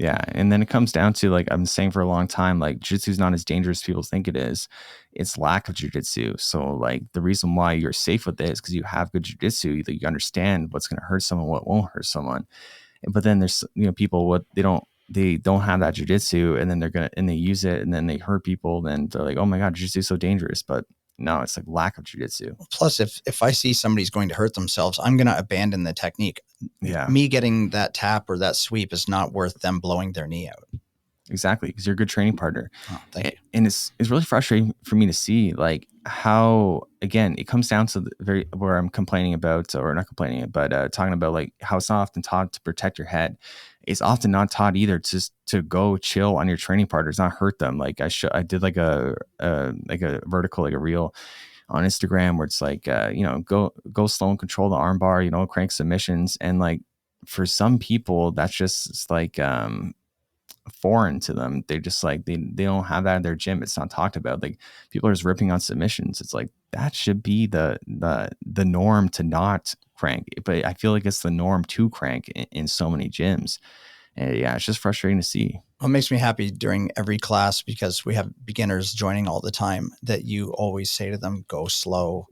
Yeah. And then it comes down to, like, I've been saying for a long time, like, jiu-jitsu is not as dangerous as people think it is. It's lack of jiu-jitsu. So, like, the reason why you're safe with it is because you have good jiu-jitsu. You understand what's going to hurt someone, what won't hurt someone. But then there's, people, what they don't have that jiu-jitsu, and then they use it, and then they hurt people. Then they're like, oh my God, jiu-jitsu is so dangerous. But no, it's like lack of jiu-jitsu. Plus, if I see somebody's going to hurt themselves, I'm going to abandon the technique. Yeah. Me getting that tap or that sweep is not worth them blowing their knee out. Exactly, because you're a good training partner. Oh, thank you. And it's really frustrating for me to see, like, how, again, it comes down to where I'm complaining about, or not complaining, but talking about, like, how it's not often taught to protect your head. It's often not taught either to go chill on your training partners, not hurt them. Like, I did like a vertical, like a reel on Instagram where it's like, go slow and control the arm bar, crank submissions. And, like, for some people, that's just, it's like, foreign to them. They're just like, they don't have that in their gym. It's not talked about. Like, people are just ripping on submissions. It's like, that should be the norm, to not crank. But I feel like it's the norm to crank in so many gyms. And yeah, it's just frustrating to see. Well, it makes me happy during every class, because we have beginners joining all the time, that you always say to them, go slow,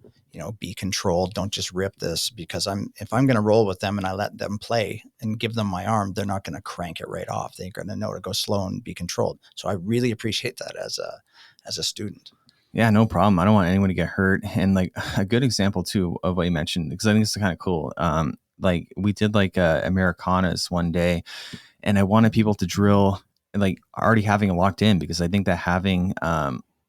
be controlled. Don't just rip this, because if I'm going to roll with them and I let them play and give them my arm, they're not going to crank it right off. They're going to know to go slow and be controlled. So I really appreciate that as a student. Yeah, no problem. I don't want anyone to get hurt. And, like, a good example too of what you mentioned, because I think it's kind of cool. Like, we did like Americanas one day, and I wanted people to drill, like, already having it locked in, because I think that having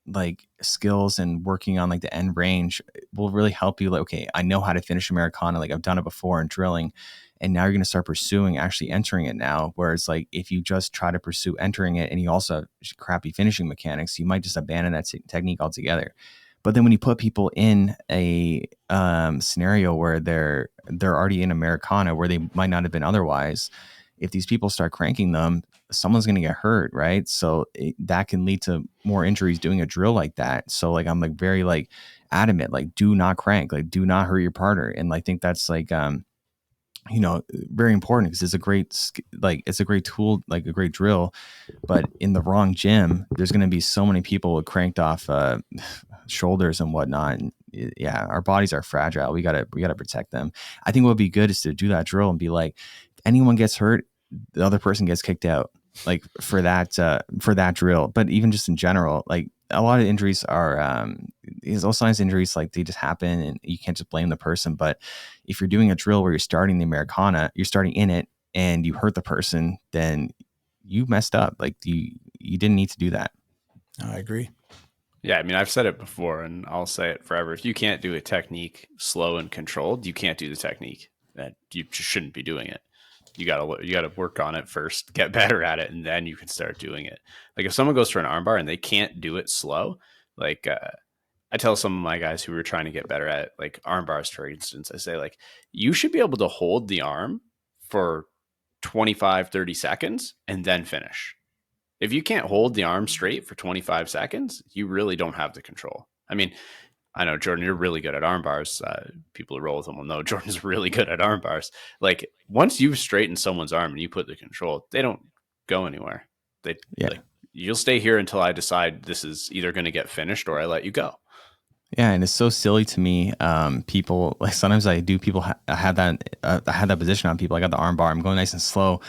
like skills and working on, like, the end range will really help you. Like, okay, I know how to finish Americana. Like, I've done it before in drilling, and now you're going to start pursuing actually entering it now. Whereas, like, if you just try to pursue entering it and you also have crappy finishing mechanics, you might just abandon that technique altogether. But then when you put people in a scenario where they're already in Americana, where they might not have been otherwise, if these people start cranking them, someone's going to get hurt, right? So that can lead to more injuries doing a drill like that. So, like, I'm, like, very, like, adamant, like, do not crank, like, do not hurt your partner. And I think that's, like, very important, because it's a great tool, like a great drill. But in the wrong gym, there's going to be so many people with cranked off shoulders and whatnot. And yeah, our bodies are fragile. We gotta protect them. I think what would be good is to do that drill and be like, if anyone gets hurt, the other person gets kicked out, like, for that drill. But even just in general, like, a lot of injuries are those signs injuries, like, they just happen, and you can't just blame the person. But if you're doing a drill where you're starting the Americana, you're starting in it, and you hurt the person, then you messed up. Like, you didn't need to do that. I agree. Yeah, I mean, I've said it before, and I'll say it forever. If you can't do a technique slow and controlled, you can't do the technique. That you just shouldn't be doing it. You gotta work on it first, get better at it, and then you can start doing it. Like, if someone goes for an armbar and they can't do it slow, like, I tell some of my guys who are trying to get better at, like, arm bars, for instance, I say, like, you should be able to hold the arm for 25, 30 seconds and then finish. If you can't hold the arm straight for 25 seconds, you really don't have the control. I mean, I know, Jordan, you're really good at arm bars. People who roll with them will know Jordan's really good at arm bars. Like, once you've straightened someone's arm and you put the control, they don't go anywhere. Like, you'll stay here until I decide this is either going to get finished or I let you go. Yeah, and it's so silly to me. People, like, sometimes I do. People I had that position on people. I got the arm bar. I'm going nice and slow,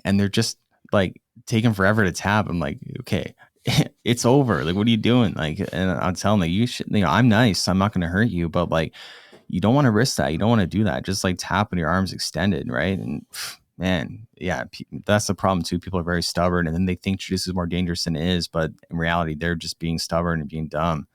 and they're just, like, taking forever to tap. I'm like, okay, it's over. Like, what are you doing? Like, and I'm telling them, you should. I'm nice. I'm not going to hurt you, but, like, you don't want to risk that. You don't want to do that. Just, like, tap when your arms extended, right? And man, yeah, that's the problem too. People are very stubborn, and then they think jiu-jitsu is more dangerous than it is, but in reality, they're just being stubborn and being dumb.